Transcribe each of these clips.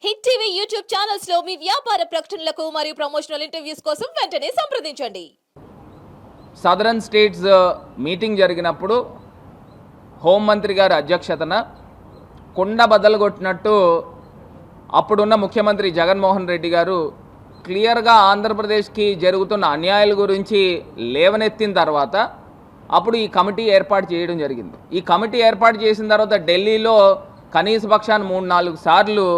Hit TV YouTube channels లో మీ వ్యాపార ప్రకటనలకు మరియు ప్రమోషనల్ ఇంటర్వ్యూస్ కోసం వెంటనే సంప్రదించండి. సదరన్ స్టేట్స్ మీటింగ్ జరిగినప్పుడు హోంమంత్రి గారి అధ్యక్షతన కుండ బద్దలుగొట్టినట్టు అప్పుడున్న ముఖ్యమంత్రి జగన్మోహన్ రెడ్డి గారు క్లియర్గా ఆంధ్రప్రదేశ్కి జరుగుతున్న అన్యాయాల గురించి లేవనెత్తిన తర్వాత అప్పుడు ఈ కమిటీ ఏర్పాటు చేయడం జరిగింది. ఈ కమిటీ ఏర్పాటు చేసిన తర్వాత ఢిల్లీలో కనీస పక్షాన్ని 3-4 సార్లు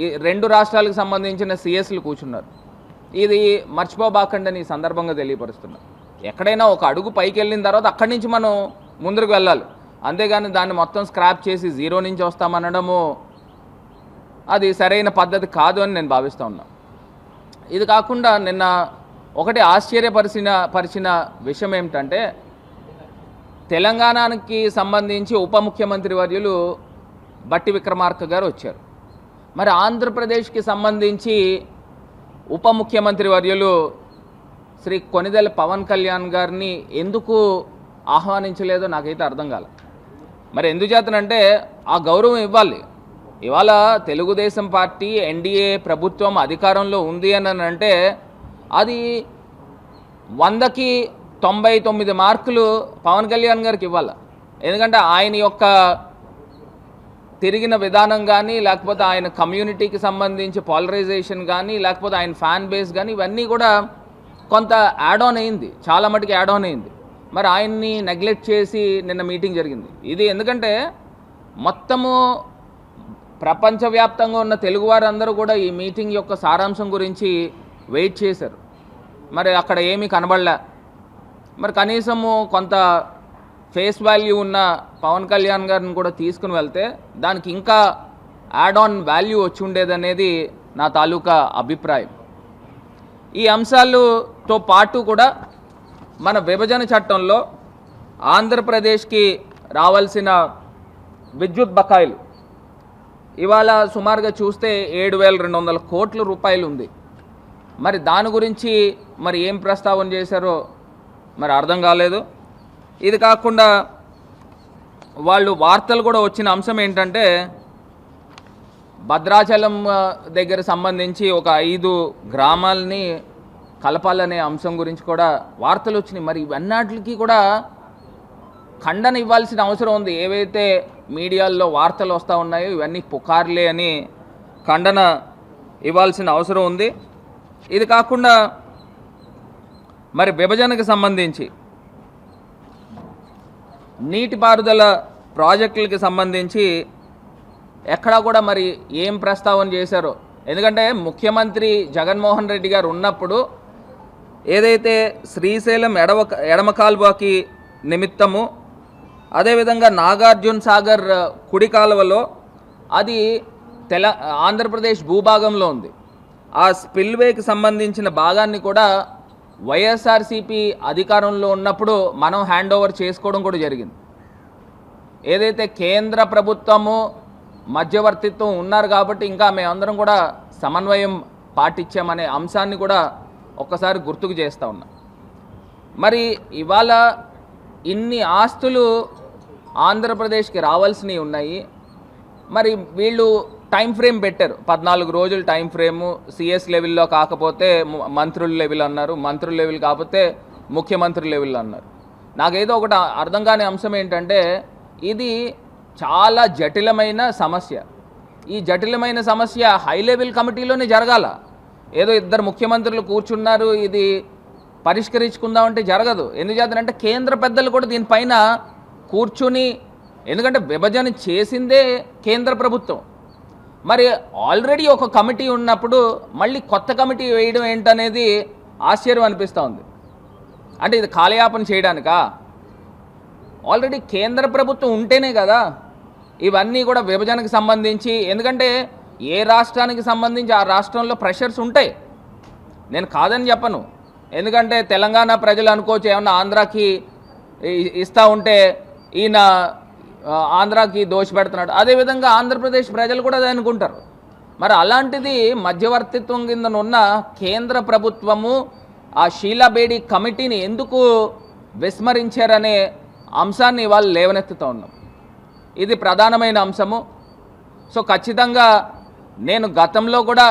ఈ 2 రాష్ట్రాలకు సంబంధించిన సిఎస్లు కూర్చున్నారు. ఇది మర్చిపోబాకండి ఈ సందర్భంగా తెలియపరుస్తున్నారు. ఎక్కడైనా ఒక అడుగు పైకి వెళ్ళిన తర్వాత అక్కడి నుంచి మనం ముందుకు వెళ్ళాలి, అంతేగాని దాన్ని మొత్తం స్క్రాప్ చేసి 0 నుంచి వస్తామనడము అది సరైన పద్ధతి కాదు అని నేను భావిస్తూ ఉన్నా. ఇది కాకుండా నిన్న ఒకటి ఆశ్చర్యపరిచిన విషయం ఏమిటంటే, తెలంగాణకి సంబంధించి ఉప ముఖ్యమంత్రి వర్యులు బట్టి విక్రమార్క గారు వచ్చారు. మరి ఆంధ్రప్రదేశ్కి సంబంధించి ఉప ముఖ్యమంత్రి వర్యులు శ్రీ కొనిదెల పవన్ కళ్యాణ్ గారిని ఎందుకు ఆహ్వానించలేదో నాకైతే అర్థం కాలే. మరి ఎందుచేతనంటే ఆ గౌరవం ఇవ్వాలి. ఇవాళ తెలుగుదేశం పార్టీ ఎన్డీఏ ప్రభుత్వం అధికారంలో ఉంది అని అంటే అది 100కి 99 మార్కులు పవన్ కళ్యాణ్ గారికి ఇవ్వాలి. ఎందుకంటే ఆయన యొక్క తిరిగిన విధానం కానీ, లేకపోతే ఆయన కమ్యూనిటీకి సంబంధించి పాలరైజేషన్ కానీ, లేకపోతే ఆయన ఫ్యాన్ బేస్ కానీ, ఇవన్నీ కూడా కొంత యాడ్ ఆన్ అయింది, చాలా మటుకు యాడ్ ఆన్ అయింది. మరి ఆయన్ని నెగ్లెక్ట్ చేసి నిన్న మీటింగ్ జరిగింది. ఇది ఎందుకంటే మొత్తము ప్రపంచవ్యాప్తంగా ఉన్న తెలుగువారందరూ కూడా ఈ మీటింగ్ యొక్క సారాంశం గురించి వెయిట్ చేశారు. మరి అక్కడ ఏమీ కనబడలే. మరి కనీసము కొంత ఫేస్ వాల్యూ ఉన్న పవన్ కళ్యాణ్ గారిని కూడా తీసుకుని వెళ్తే దానికి ఇంకా యాడ్ ఆన్ వాల్యూ వచ్చి ఉండేదనేది నా తాలూకా అభిప్రాయం. ఈ అంశాలతో పాటు కూడా మన విభజన చట్టంలో ఆంధ్రప్రదేశ్కి రావాల్సిన విద్యుత్ బకాయిలు ఇవాళ సుమారుగా చూస్తే 7,200 కోట్ల రూపాయలు ఉంది. మరి దాని గురించి మరి ఏం ప్రస్తావన చేశారో మరి అర్థం కాలేదు. ఇది కాకుండా వాళ్ళు వార్తలు కూడా వచ్చిన అంశం ఏంటంటే, భద్రాచలం దగ్గర సంబంధించి ఒక 5 గ్రామాలని కలపాలనే అంశం గురించి కూడా వార్తలు వచ్చినాయి. మరి ఇవన్నిటికి కూడా ఖండన ఇవ్వాల్సిన అవసరం ఉంది. ఏవైతే మీడియాల్లో వార్తలు వస్తూ ఉన్నాయో ఇవన్నీ పుకార్లే అని ఖండన ఇవ్వాల్సిన అవసరం ఉంది. ఇది కాకుండా మరి విభజనకు సంబంధించి నీటిపారుదల ప్రాజెక్టులకి సంబంధించి ఎక్కడా కూడా మరి ఏం ప్రస్తావన చేశారో. ఎందుకంటే ముఖ్యమంత్రి జగన్మోహన్ రెడ్డి గారు ఉన్నప్పుడు ఏదైతే శ్రీశైలం ఎడమ కాల్వకి నిమిత్తము, అదేవిధంగా నాగార్జున సాగర్ కుడి కాలువలో అది ఆంధ్రప్రదేశ్ భూభాగంలో ఉంది. ఆ స్పిల్వేకి సంబంధించిన భాగాన్ని కూడా వైఎస్ఆర్సీపీ అధికారంలో ఉన్నప్పుడు మనం హ్యాండ్ ఓవర్ చేసుకోవడం కూడా జరిగింది. ఏదైతే కేంద్ర ప్రభుత్వము మధ్యవర్తిత్వం ఉన్నారు కాబట్టి ఇంకా మేమందరం కూడా సమన్వయం పాటించామనే అంశాన్ని కూడా ఒక్కసారి గుర్తుకు చేస్తూ ఉన్నాం. మరి ఇవాళ ఇన్ని ఆస్తులు ఆంధ్రప్రదేశ్కి రావాల్సినవి ఉన్నాయి. మరి వీళ్ళు టైం ఫ్రేమ్ పెట్టారు, 14 రోజులు టైం ఫ్రేము. సిఎస్ లెవెల్లో కాకపోతే మంత్రుల లెవెల్ అన్నారు, మంత్రుల లెవెల్ కాకపోతే ముఖ్యమంత్రి లెవెల్ అన్నారు. నాకేదో ఒకటి అర్థం కాని అంశం ఏంటంటే, ఇది చాలా జటిలమైన సమస్య. ఈ జటిలమైన సమస్య హై లెవెల్ కమిటీలోనే జరగాల. ఏదో 2 ముఖ్యమంత్రులు కూర్చున్నారు ఇది పరిష్కరించుకుందామంటే జరగదు. ఎందుచేతనంటే కేంద్ర పెద్దలు కూడా దీనిపైన కూర్చుని, ఎందుకంటే విభజన చేసిందే కేంద్ర ప్రభుత్వం. మరి ఆల్రెడీ ఒక కమిటీ ఉన్నప్పుడు మళ్ళీ కొత్త కమిటీ వేయడం ఏంటనేది ఆశ్చర్యం అనిపిస్తూ ఉంది. అంటే ఇది కాలయాపన చేయడానికా? ఆల్రెడీ కేంద్ర ప్రభుత్వం ఉంటేనే కదా ఇవన్నీ కూడా విభజనకు సంబంధించి. ఎందుకంటే ఏ రాష్ట్రానికి సంబంధించి ఆ రాష్ట్రంలో ప్రెషర్స్ ఉంటాయి, నేను కాదని చెప్పను. ఎందుకంటే తెలంగాణ ప్రజలు అనుకోవచ్చు ఏమన్నా ఆంధ్రాకి ఇస్తూ ఉంటే ఈయన ఆంధ్రాకి దోషపెడుతున్నాడు, అదేవిధంగా ఆంధ్రప్రదేశ్ ప్రజలు కూడా అది అనుకుంటారు. మరి అలాంటిది మధ్యవర్తిత్వం కింద ఉన్న కేంద్ర ప్రభుత్వము ఆ షీలా బేడి కమిటీని ఎందుకు విస్మరించారనే అంశాన్ని వాళ్ళు లేవనెత్తుతూ ఉన్నాం. ఇది ప్రధానమైన అంశము. సో ఖచ్చితంగా నేను గతంలో కూడా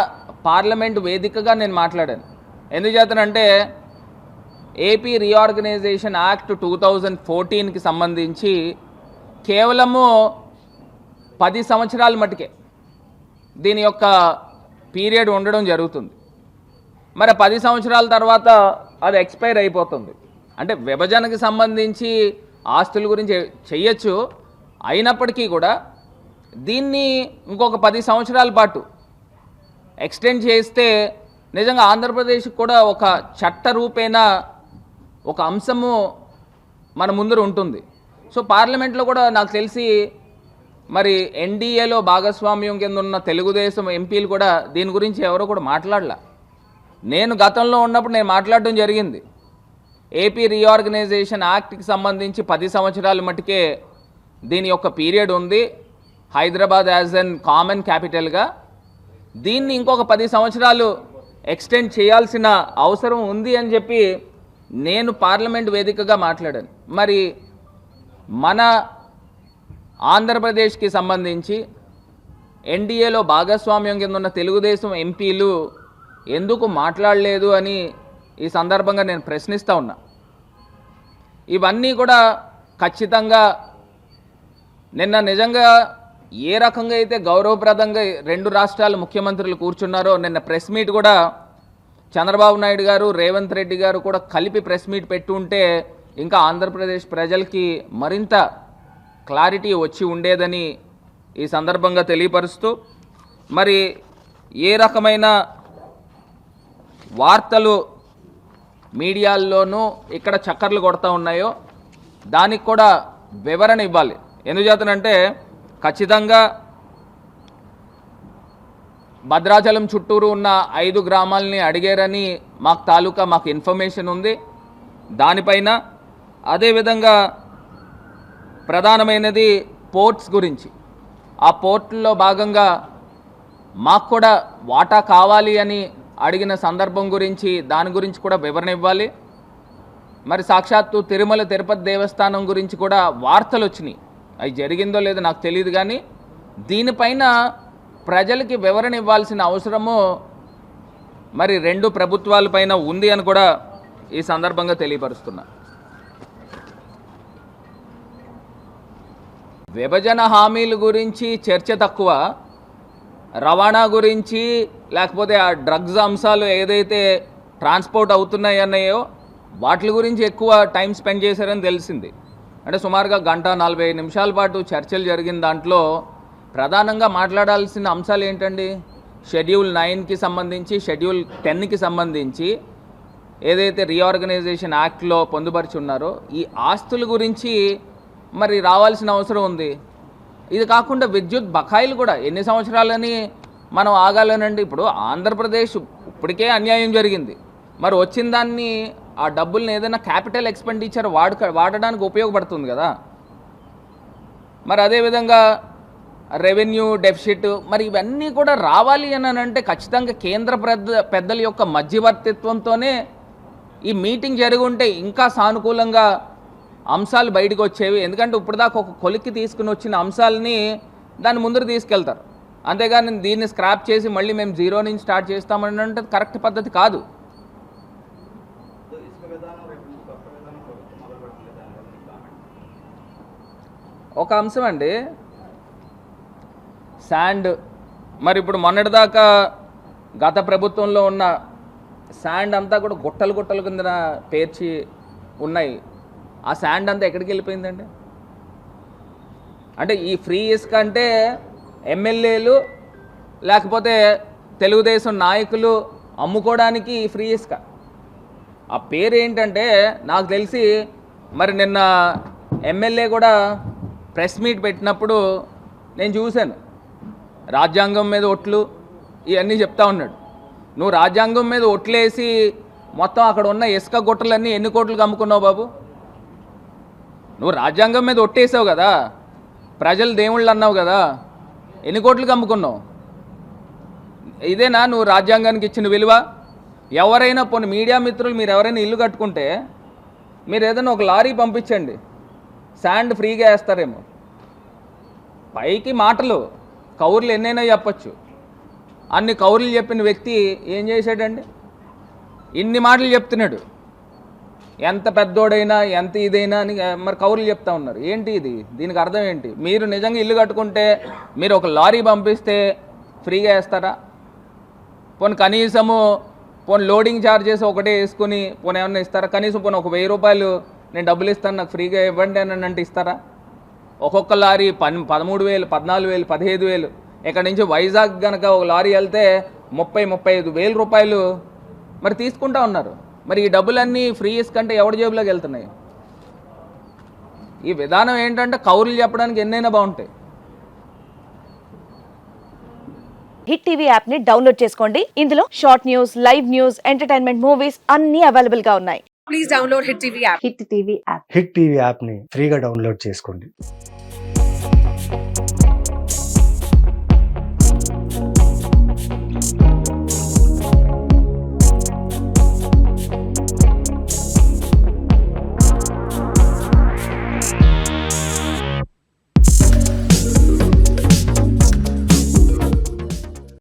పార్లమెంట్ వేదికగా నేను మాట్లాడాను. ఎందుచేతనంటే ఏపీ రీఆర్గనైజేషన్ యాక్ట్ 2014కి సంబంధించి కేవలము 10 సంవత్సరాల మటుకే దీని యొక్క పీరియడ్ ఉండడం జరుగుతుంది. మరి 10 సంవత్సరాల తర్వాత అది ఎక్స్పైర్ అయిపోతుంది. అంటే విభజనకు సంబంధించి ఆస్తుల గురించి చెయ్యొచ్చు, అయినప్పటికీ కూడా దీన్ని ఇంకొక 10 సంవత్సరాల పాటు ఎక్స్టెండ్ చేస్తే నిజంగా ఆంధ్రప్రదేశ్కి కూడా ఒక చట్ట రూపేణ ఒక అంశము మన ముందర ఉంటుంది. సో పార్లమెంట్లో కూడా నాకు తెలిసి మరి ఎన్డీఏలో భాగస్వామ్యం కింద ఉన్న తెలుగుదేశం ఎంపీలు కూడా దీని గురించి ఎవరో కూడా మాట్లాడలా. నేను గతంలో ఉన్నప్పుడు నేను మాట్లాడడం జరిగింది. ఏపీ రీఆర్గనైజేషన్ యాక్ట్కి సంబంధించి 10 సంవత్సరాల మటుకే దీని యొక్క పీరియడ్ ఉంది. హైదరాబాద్ యాజ్ అన్ కామన్ క్యాపిటల్గా దీన్ని ఇంకొక 10 సంవత్సరాలు ఎక్స్టెండ్ చేయాల్సిన అవసరం ఉంది అని చెప్పి నేను పార్లమెంట్ వేదికగా మాట్లాడాను. మరి మన ఆంధ్రప్రదేశ్కి సంబంధించి ఎన్డీఏలో భాగస్వామ్యం కింద ఉన్న తెలుగుదేశం ఎంపీలు ఎందుకు మాట్లాడలేదు అని ఈ సందర్భంగా నేను ప్రశ్నిస్తూ ఉన్నా. ఇవన్నీ కూడా ఖచ్చితంగా నిన్న నిజంగా ఏ రకంగా అయితే గౌరవప్రదంగా 2 రాష్ట్రాల ముఖ్యమంత్రులు కూర్చున్నారో, నిన్న ప్రెస్ మీట్ కూడా చంద్రబాబు నాయుడు గారు, రేవంత్ రెడ్డి గారు కూడా కలిపి ప్రెస్ మీట్ పెట్టుంటే ఇంకా ఆంధ్రప్రదేశ్ ప్రజలకి మరింత క్లారిటీ వచ్చి ఉండేదని ఈ సందర్భంగా తెలియపరుస్తూ, మరి ఏ రకమైన వార్తలు మీడియాల్లోనూ ఇక్కడ చక్కర్లు కొడతా ఉన్నాయో దానికి కూడా వివరణ ఇవ్వాలి. ఎందుచేతనంటే ఖచ్చితంగా భద్రాచలం చుట్టూరు ఉన్న 5 గ్రామాలని అడిగారని మాకు ఇన్ఫర్మేషన్ ఉంది. దానిపైన అదేవిధంగా ప్రధానమైనది పోర్ట్స్ గురించి, ఆ పోర్టుల్లో భాగంగా మాకు కూడా వాటా కావాలి అని అడిగిన సందర్భం గురించి దాని గురించి కూడా వివరణ ఇవ్వాలి. మరి సాక్షాత్తు తిరుమల తిరుపతి దేవస్థానం గురించి కూడా వార్తలు వచ్చినాయి. అవి జరిగిందో లేదో నాకు తెలియదు, కానీ దీనిపైన ప్రజలకి వివరణ ఇవ్వాల్సిన అవసరము మరి 2 ప్రభుత్వాలపైన ఉంది అని కూడా ఈ సందర్భంగా తెలియపరుస్తున్నా. విభజన హామీల గురించి చర్చ తక్కువ, రవాణా గురించి లేకపోతే ఆ డ్రగ్స్ అంశాలు ఏదైతే ట్రాన్స్పోర్ట్ అవుతున్నాయన్నాయో వాటి గురించి ఎక్కువ టైం స్పెండ్ చేశారని తెలిసింది. అంటే సుమారుగా 1:45 నిమిషాల పాటు చర్చలు జరిగిన దాంట్లో ప్రధానంగా మాట్లాడాల్సిన అంశాలు ఏంటండి? షెడ్యూల్ 9కి సంబంధించి, షెడ్యూల్ 10కి సంబంధించి ఏదైతే రీఆర్గనైజేషన్ యాక్ట్లో పొందుపరిచి ఉన్నారో ఈ ఆస్తుల గురించి మరి రావాల్సిన అవసరం ఉంది. ఇది కాకుండా విద్యుత్ బకాయిలు కూడా ఎన్ని సంవత్సరాలని మనం ఆగాలనండి? ఇప్పుడు ఆంధ్రప్రదేశ్ ఇప్పటికే అన్యాయం జరిగింది, మరి వచ్చిన దాన్ని ఆ డబ్బుల్ని ఏదైనా క్యాపిటల్ ఎక్స్పెండిచర్ వాడడానికి ఉపయోగపడుతుంది కదా. మరి అదేవిధంగా రెవెన్యూ డెఫిసిట్, మరి ఇవన్నీ కూడా రావాలి అని అంటే ఖచ్చితంగా కేంద్ర పెద్దల యొక్క మధ్యవర్తిత్వంతోనే ఈ మీటింగ్ జరిగి ఉంటే ఇంకా సానుకూలంగా అంశాలు బయటకు వచ్చేవి. ఎందుకంటే ఇప్పుడు దాకా ఒక కొలిక్కి తీసుకుని వచ్చిన అంశాలని దాని ముందర తీసుకెళ్తారు, అంతేగాని దీన్ని స్క్రాప్ చేసి మళ్ళీ మేము 0 నుంచి స్టార్ట్ చేస్తామని అంటే కరెక్ట్ పద్ధతి కాదు. ఒక అంశం అండి శాండ్. మరి ఇప్పుడు మొన్నటిదాకా గత ప్రభుత్వంలో ఉన్న శాండ్ అంతా కూడా గుట్టలు గుట్టలు కింద పేర్చి ఉన్నాయి. ఆ శాండ్ అంతా ఎక్కడికి వెళ్ళిపోయిందండి? అంటే ఈ ఫ్రీ ఇసుక అంటే ఎమ్మెల్యేలు లేకపోతే తెలుగుదేశం నాయకులు అమ్ముకోవడానికి ఫ్రీ ఇసుక. ఆ పేరు ఏంటంటే నాకు తెలిసి మరి నిన్న ఎమ్మెల్యే కూడా ప్రెస్ మీట్ పెట్టినప్పుడు నేను చూశాను. రాజ్యాంగం మీద ఒట్లు ఇవన్నీ చెప్తా ఉన్నాడు. నువ్వు రాజ్యాంగం మీద ఒట్లేసి మొత్తం అక్కడ ఉన్న ఇసుక గుట్టలన్నీ ఎన్ని కోట్లకు అమ్ముకున్నావు బాబు? నువ్వు రాజ్యాంగం మీద ఒట్టేసావు కదా, ప్రజలు దేవుళ్ళు అన్నావు కదా, ఎన్ని కోట్లకు అమ్ముకున్నావు? ఇదేనా నువ్వు రాజ్యాంగానికి ఇచ్చిన విలువ? ఎవరైనా పోనీ మీడియా మిత్రులు మీరు ఎవరైనా ఇల్లు కట్టుకుంటే మీరు ఏదైనా ఒక లారీ పంపించండి, శాండ్ ఫ్రీగా వేస్తారేమో. పైకి మాటలు కౌర్లు ఎన్నైనా చెప్పచ్చు, అన్ని కౌరులు చెప్పిన వ్యక్తి ఏం చేశాడండి? ఇన్ని మాటలు చెప్తున్నాడు, ఎంత పెద్దోడైనా ఎంత ఇదైనా అని మరి కౌరులు చెప్తా ఉన్నారు. ఏంటి ఇది? దీనికి అర్థం ఏంటి? మీరు నిజంగా ఇల్లు కట్టుకుంటే మీరు ఒక లారీ పంపిస్తే ఫ్రీగా వేస్తారా? పోనీ కనీసము లోడింగ్ ఛార్జెస్ ఒకటే వేసుకుని ఏమన్నా ఇస్తారా? కనీసం ఒక 1000 రూపాయలు నేను డబ్బులు ఇస్తాను నాకు ఫ్రీగా ఇవ్వండి అని అంటే ఇస్తారా? ఒక్కొక్క లారీ 13,000, 14,000, 15,000. ఇక్కడ నుంచి వైజాగ్ కనుక ఒక లారీ వెళ్తే 30,000-35,000 రూపాయలు మరి తీసుకుంటా ఉన్నారు. మరి ఈ డబ్బులన్నీ ఫ్రీ కంటే ఎవరి జేబులోకి వెళ్తున్నాయి? ఈ విధానం ఏంటంటే కౌరులు చెప్పడానికి ఎన్నైనా బాగుంటాయి. హిట్ టీవీ యాప్ ని డౌన్లోడ్ చేసుకోండి. ఇందులో short news, live news, entertainment movies అన్ని అవైలబుల్ గా ఉన్నాయి. Please download Hit TV app. Hit TV app. Hit TV యాప్ని ఫ్రీగా డౌన్లోడ్ చేసుకోండి.